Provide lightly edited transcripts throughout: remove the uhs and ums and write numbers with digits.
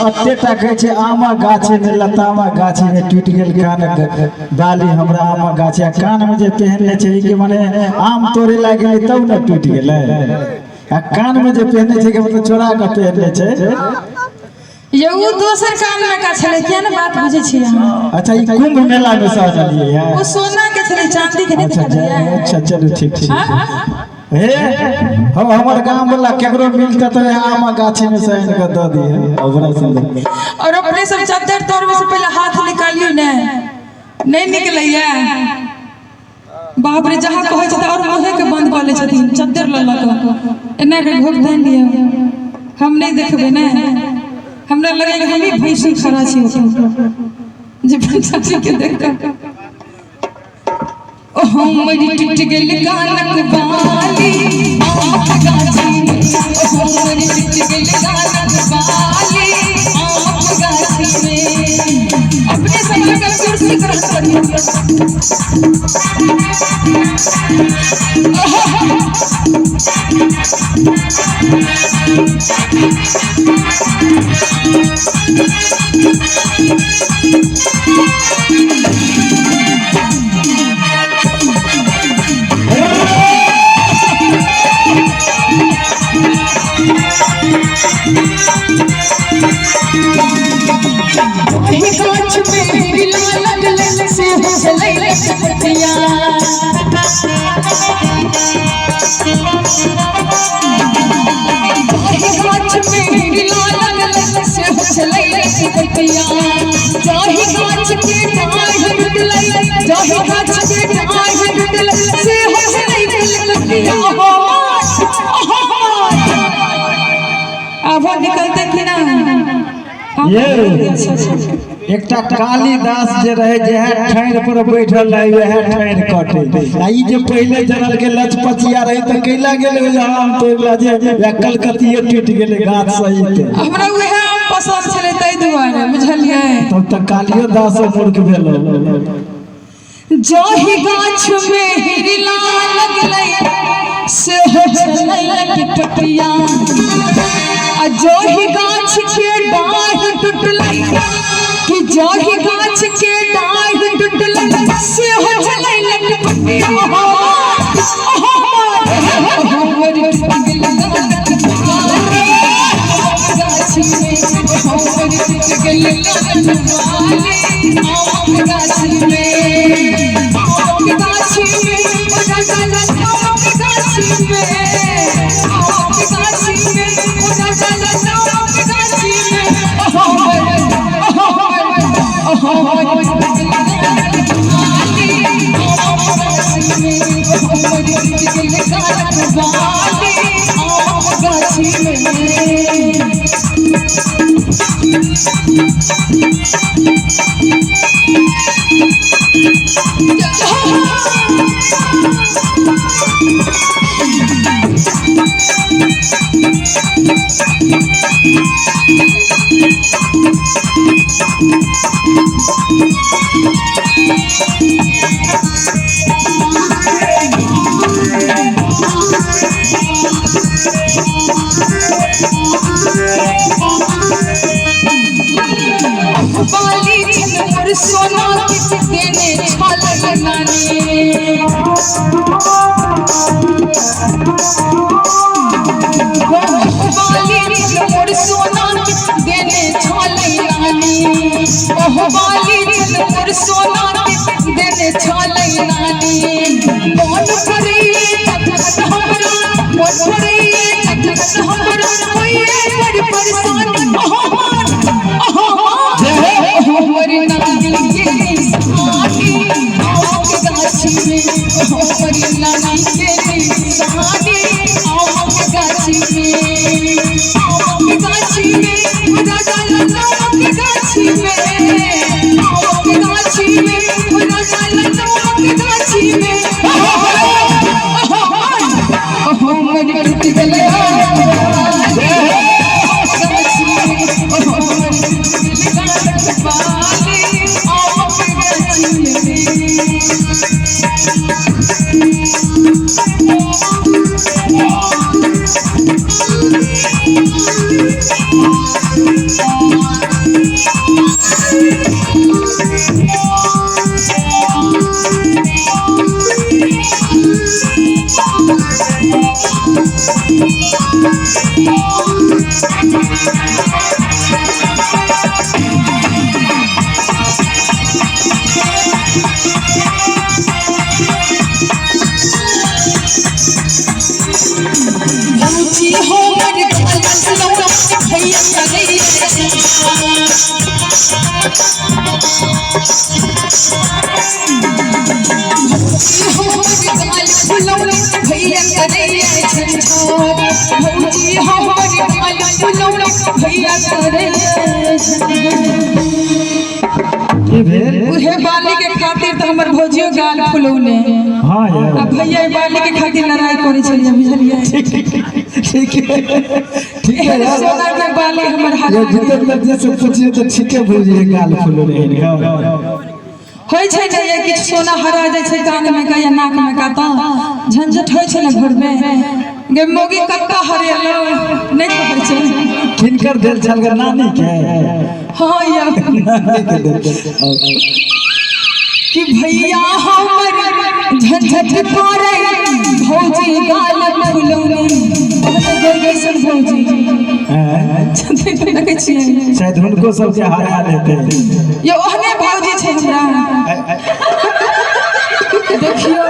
अतेटा कहे छे आमा गाछे में लतामा गाछे में टूट गेल कान डाली हमरा आमा गाछे कान में जे पहनले छे कि माने आम तोड़े लागे तब न टूट गेले आ कान में जे पहनले छे कि मतलब चोरा के पहनले छे ये वो दोसर कान में का छले क्या ना बात बुझे छी हम। अच्छा ई कुंभ मेला में सजलिए यार वो सोना के छले चांदी के नहीं दिखलिए। अच्छा चलो ठीक हे हम हमर गांव वाला केकरो मिलता तो आमा गाछी में साइन के द दिए बड़ा सुंदर। और अपने सब चादर तोड़ने से पहले हाथ निकालियो ने नहीं निकलैया बाप रे जहां कहे छ और मुंह के बंद कर ले छथिन चादर ल ल एना के घोक देन दियो हम नहीं देखबे ना हमरा लगे कि हम ही भैंसी खड़ा छी जे भैंसी के देख ओ हमरी टूट गेल कानक बाली आम गाछी में ओ हमरी टूट गेल कानक बाली आम गाछी में अपने संग का कुर्सी कर निकलते कि ना ये एकटा कालीदास जे रहे जे ठाड़ पर बैठल रहे वह ठाड़ कटे आ ई जे पहले जनल के लचपचिया रहे त कैला गेल आम तोड़ला जे कलकतिए टूट गेल गाछ सहित हमरा उहे आम पसंद छले तै दुआरे बुझलिए तब त कालियो दास मूर्ख भेलो जाहि गाछ में हिरला लगलै से हो छलै टटिया आ जाहि गाछ के डाढ़ टूटलै कि जाहि गाछ के डाढ़ टूटलै से हो छलै लटपटिया हमर टूट गेल गाछ में हमर टूट गेल गाछ में सोना देने छल नानी बाली जनपुर सोना देने छालै नानी मन करे तखत हमरा मन करे तखत हमरा होइए बड़ परेशानी हमर नानी के साथी आम के गाछी में हमर नानी के साथी आम के गाछी में राजा लल्ला के गाछी में आम के गाछी में राजा लल्ला के गाछी में हमर टूट गले गाछी में हमर बाली आम के गाछी में भैया करे भौजी हमर गाल फुलौना भैया करे उहे बाली के खातिर तो हमर भौजियो गाल फुलौने हां यार अब भैया बाली के खातिर लड़ाई करे छलिए बुझलिए ठीक है यार सोना के बाली हमर हाथ ये जितने दर्जे से पूछिए तो ठीक है भौजी गाल फुलौने होय छै जे ये किछ सोना हरा जाय छै कान में का या नाक में का त झंझट होय छै ना घर में गे मोगी कत्ता हरेलो नहीं कहै छै किनकर देल छल गे नानी के हां या कि भैया हमर झंझट करे भौजी गाल फुलौनी कैसन भौजी देखे छियै शायद उनको सबके हरा देते ये ओहने भौजी छै हमरा देखियो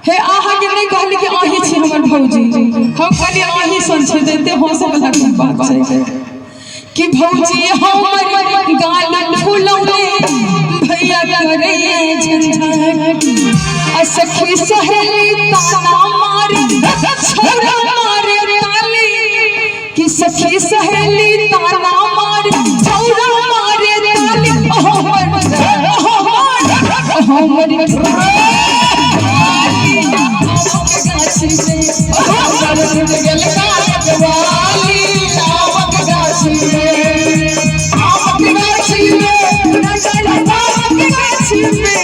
हे आहा के नहीं कहली कि आही छी हमर भौजी हम कहली आही सन छै देते हंसे वाला बात छै कि भौजी हमर गाल फुलौने भैया करे झंझट आ सखी सहेली ताना मारे छोरा मारे ताली कि सखी सहेली ताना मारे छोरा मारे ताली हमर गाछी में गल काटवाली आमक गाछी में आमक गाछी में नचल आमक गाछी में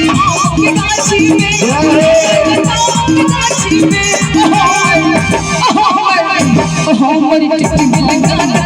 आमक गाछी में आमक गाछी में हमर टिक गल